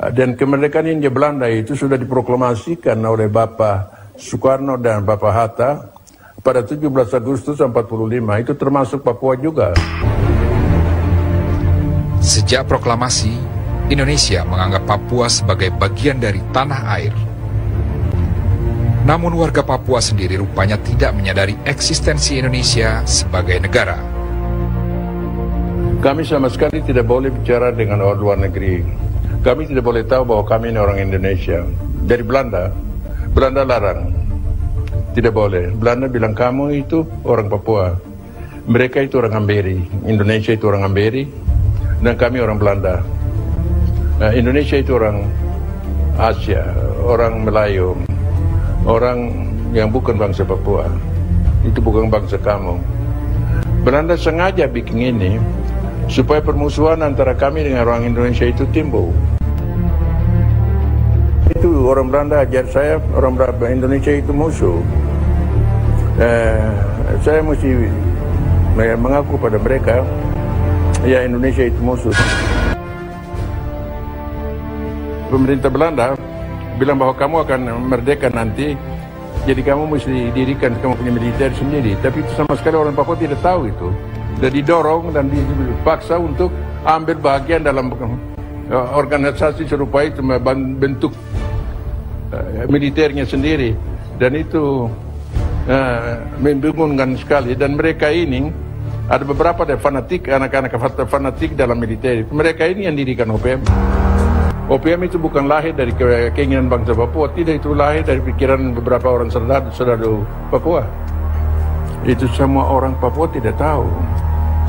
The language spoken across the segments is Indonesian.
Dan kemerdekaan Hindia Belanda itu sudah diproklamasikan oleh Bapak Soekarno dan Bapak Hatta pada 17 Agustus 45, itu termasuk Papua juga. Sejak proklamasi, Indonesia menganggap Papua sebagai bagian dari tanah air. Namun warga Papua sendiri rupanya tidak menyadari eksistensi Indonesia sebagai negara. Kami sama sekali tidak boleh bicara dengan orang luar negeri. Kami tidak boleh tahu bahwa kami ini orang Indonesia. Dari Belanda, Belanda larang. Tidak boleh. Belanda bilang kamu itu orang Papua. Mereka itu orang Amberi. Indonesia itu orang Amberi. Dan kami orang Belanda. Nah, Indonesia itu orang Asia, orang Melayu, orang yang bukan bangsa Papua. Itu bukan bangsa kamu. Belanda sengaja bikin ini supaya permusuhan antara kami dengan orang Indonesia itu timbul. Itu orang Belanda ajar saya, orang Indonesia itu musuh. Saya mesti mengaku pada mereka, ya Indonesia itu musuh. Pemerintah Belanda bilang bahwa kamu akan merdeka nanti, jadi kamu mesti dirikan, kamu punya militer sendiri. Tapi itu sama sekali orang Papua tidak tahu itu. Dan didorong dan dipaksa untuk ambil bagian dalam organisasi serupa itu, bentuk militernya sendiri. Dan itu membingungkan sekali. Dan mereka ini, ada beberapa fanatik, anak-anak fanatik dalam militer. Mereka ini yang dirikan OPM. OPM itu bukan lahir dari keinginan bangsa Papua, tidak, itu lahir dari pikiran beberapa orang serdadu Papua. Itu semua orang Papua tidak tahu.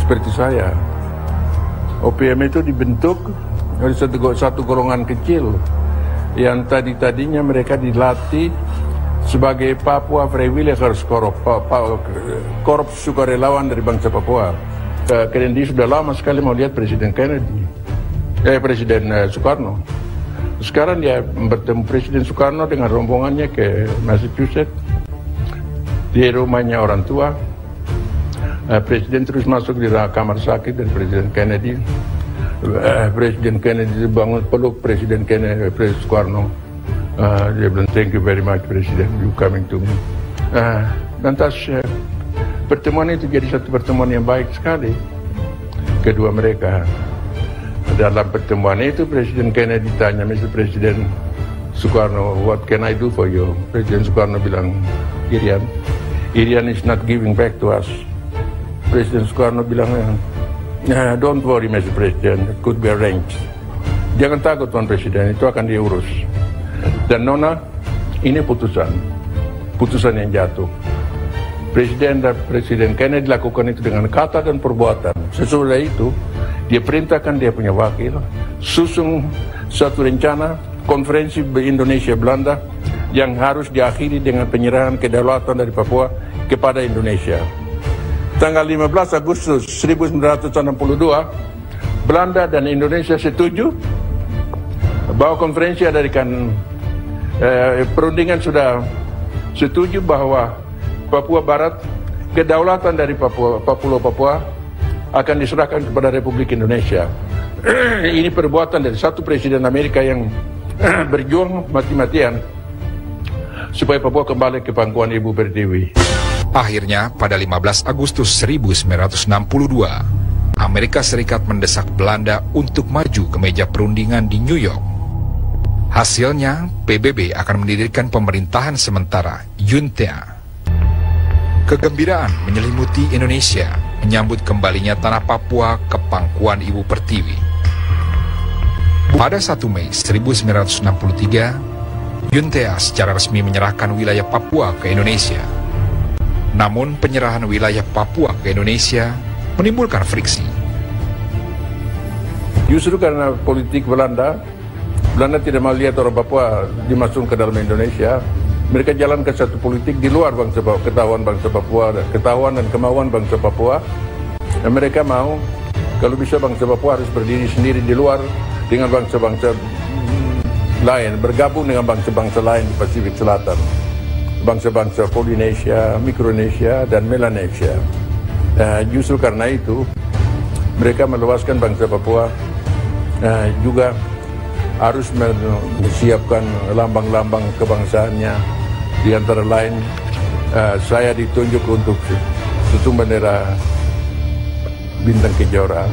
Seperti saya, OPM itu dibentuk oleh satu golongan kecil yang tadinya mereka dilatih sebagai Papua Free Villagers korps sukarelawan dari bangsa Papua. Kennedy sudah lama sekali mau lihat Presiden Soekarno. Sekarang dia bertemu Presiden Soekarno dengan rombongannya ke Massachusetts di rumahnya orang tua. Presiden terus masuk di kamar sakit dari Presiden Kennedy. Presiden Kennedy bangun peluk Presiden Soekarno. Dia bilang, thank you very much Presiden, you coming to me. Lantas pertemuan itu jadi satu pertemuan yang baik sekali kedua mereka. Dalam pertemuan itu Presiden Kennedy tanya, Mr. Presiden Soekarno, what can I do for you? Presiden Soekarno bilang, Irian is not giving back to us. Presiden Soekarno bilang, don't worry Mr. President, it could be arranged. Jangan takut Tuan Presiden, itu akan diurus. Dan Nona, ini putusan yang jatuh. Presiden Kennedy lakukan itu dengan kata dan perbuatan. Sesudah itu, dia perintahkan dia punya wakil, susun satu rencana konferensi Indonesia-Belanda yang harus diakhiri dengan penyerahan kedaulatan dari Papua kepada Indonesia. Tanggal 15 Agustus 1962, Belanda dan Indonesia setuju bahwa konferensi adakan perundingan sudah setuju bahwa Papua Barat, kedaulatan dari Papua akan diserahkan kepada Republik Indonesia. Ini perbuatan dari satu presiden Amerika yang berjuang mati-matian supaya Papua kembali ke pangkuan Ibu Pertiwi. Akhirnya, pada 15 Agustus 1962, Amerika Serikat mendesak Belanda untuk maju ke meja perundingan di New York. Hasilnya, PBB akan mendirikan pemerintahan sementara, Junta. Kegembiraan menyelimuti Indonesia menyambut kembalinya tanah Papua ke pangkuan Ibu Pertiwi. Pada 1 Mei 1963, Junta secara resmi menyerahkan wilayah Papua ke Indonesia. Namun penyerahan wilayah Papua ke Indonesia menimbulkan friksi. Justru karena politik Belanda tidak mau lihat orang Papua dimasukkan ke dalam Indonesia. Mereka jalankan satu politik di luar bangsa Papua, ketahuan dan kemauan bangsa Papua. Dan mereka mau, kalau bisa bangsa Papua harus berdiri sendiri di luar dengan bangsa-bangsa lain, bergabung dengan bangsa-bangsa lain di Pasifik Selatan. Bangsa-bangsa Polinesia, Mikronesia, dan Melanesia. Justru karena itu, mereka meluaskan bangsa Papua juga harus menyiapkan lambang-lambang kebangsaannya. Di antara lain, saya ditunjuk untuk tutung bendera Bintang Kejora.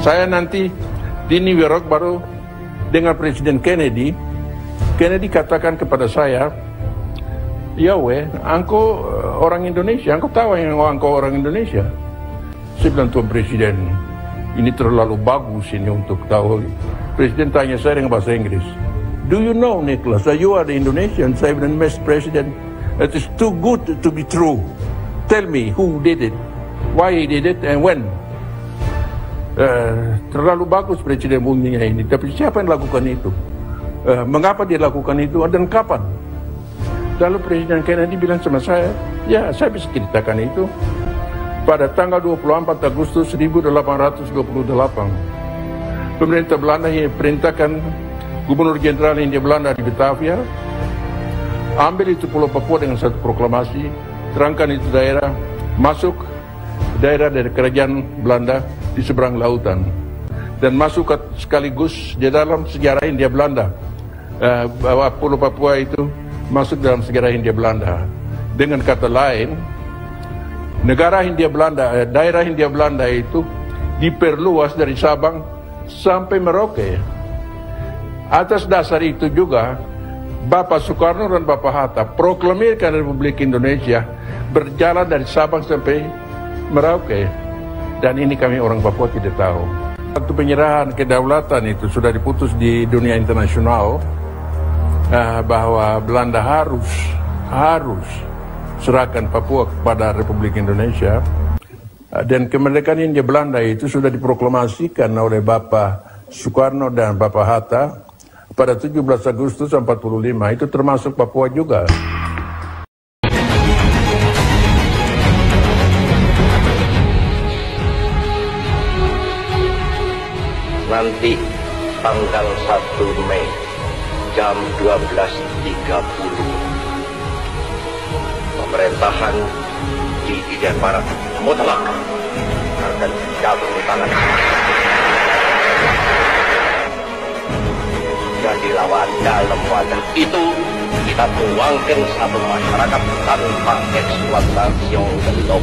Saya nanti di New York baru dengan Presiden Kennedy. Kennedy katakan kepada saya, "Ya engkau orang Indonesia, engkau tahu yang engkau orang Indonesia." Saya bilang, "Tuan Presiden, ini terlalu bagus ini untuk tahu." Presiden tanya saya dengan bahasa Inggris, "Do you know, Nicholas, that you are the Indonesian?" Saya bilang, "Mr. President, it is too good to be true. Tell me who did it, why he did it, and when." Terlalu bagus Presiden bunyinya ini, tapi siapa yang lakukan itu? Mengapa dia lakukan itu dan kapan? Lalu Presiden Kennedy bilang sama saya, "Ya, saya bisa ceritakan itu." Pada tanggal 24 Agustus 1828, pemerintah Belanda perintahkan Gubernur Jenderal Hindia Belanda di Batavia, ambil itu Pulau Papua dengan satu proklamasi, terangkan itu daerah, masuk daerah dari kerajaan Belanda di seberang lautan, dan masuk sekaligus di dalam sejarah Hindia Belanda, bahwa Pulau Papua itu masuk dalam sejarah Hindia Belanda. Dengan kata lain, negara Hindia Belanda, daerah Hindia Belanda itu diperluas dari Sabang sampai Merauke. Atas dasar itu juga Bapak Soekarno dan Bapak Hatta proklamirkan Republik Indonesia berjalan dari Sabang sampai Merauke. Dan ini kami orang Papua tidak tahu. Waktu penyerahan kedaulatan itu sudah diputus di dunia internasional, bahwa Belanda harus serahkan Papua kepada Republik Indonesia, dan kemerdekaan Hindia Belanda itu sudah diproklamasikan oleh Bapak Soekarno dan Bapak Hatta pada 17 Agustus 45, itu termasuk Papua juga. Nanti tanggal 1 Mei jam 12.30 pemerintahan di Irian Barat mutlak akan jatuh di tangan. Sudah dilawan dalam wadah itu, kita tuangkan satu masyarakat tanpa eksploitasi yang belum.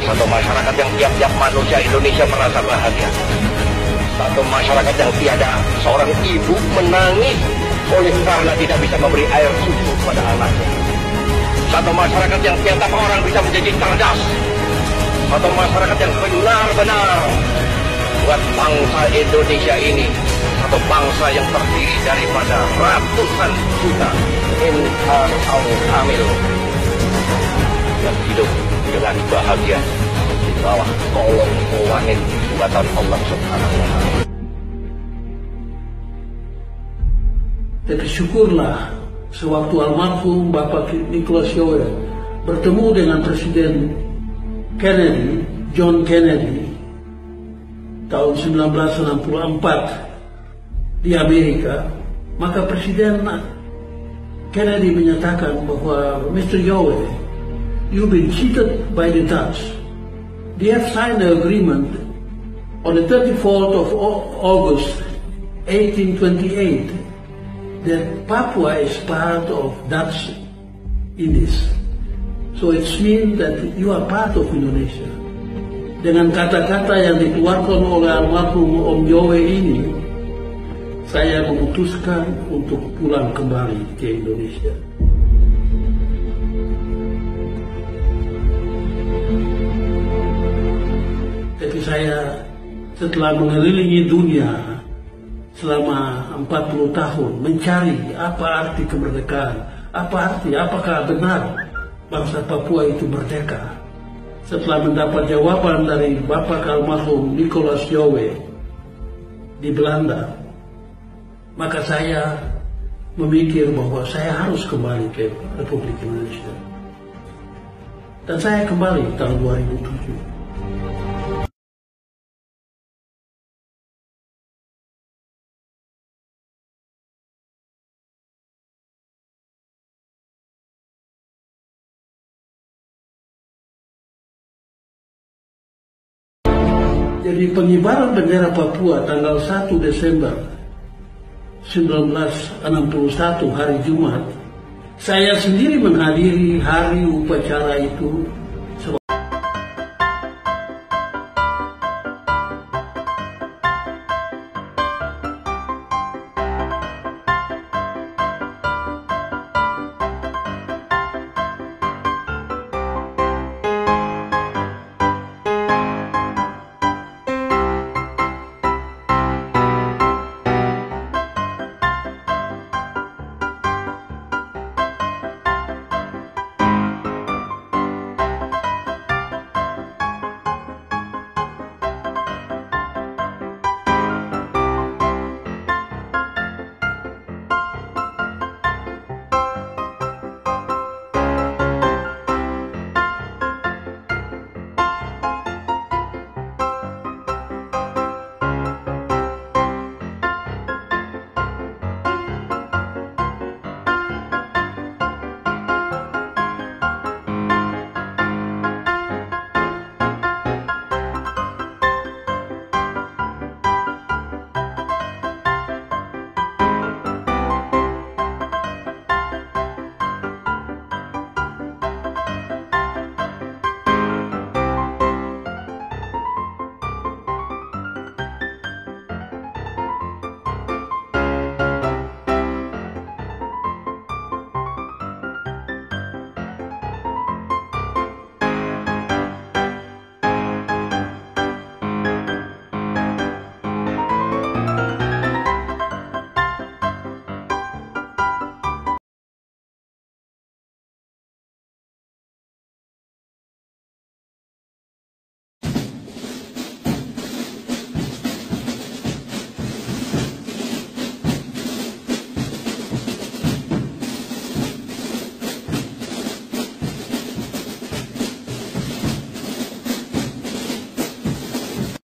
Satu masyarakat yang tiap-tiap manusia Indonesia merasa bahagia. Satu masyarakat yang tiada seorang ibu menangis oleh karena tidak bisa memberi air susu kepada anaknya. Satu masyarakat yang tiap orang bisa menjadi cerdas. Satu masyarakat yang benar-benar buat bangsa Indonesia ini satu bangsa yang terdiri daripada ratusan juta insan kamil yang hidup dengan bahagia di bawah kolong langit buatan Allah Subhanahu wa Ta'ala. Tapi syukurlah sewaktu almarhum Bapak Nicholas Yohe bertemu dengan Presiden Kennedy, John Kennedy, tahun 1964 di Amerika, maka Presiden Kennedy menyatakan bahwa Mr. Yohe, you've been cheated by the Dutch. They have signed an agreement on the 34th of August 1828 that Papua is part of Dutch Indies. So it means that you are part of Indonesia. Dengan kata-kata yang dikeluarkan oleh almarhum Om Yohe ini, saya memutuskan untuk pulang kembali ke Indonesia. Tapi saya setelah mengelilingi dunia selama 40 tahun mencari apa arti kemerdekaan, apakah benar bangsa Papua itu merdeka. Setelah mendapat jawaban dari Bapak almarhum Nicholas Yohe di Belanda, maka saya memikir bahwa saya harus kembali ke Republik Indonesia. Dan saya kembali tahun 2007. Jadi pengibaran bendera Papua tanggal 1 Desember 1961 hari Jumat, saya sendiri menghadiri hari upacara itu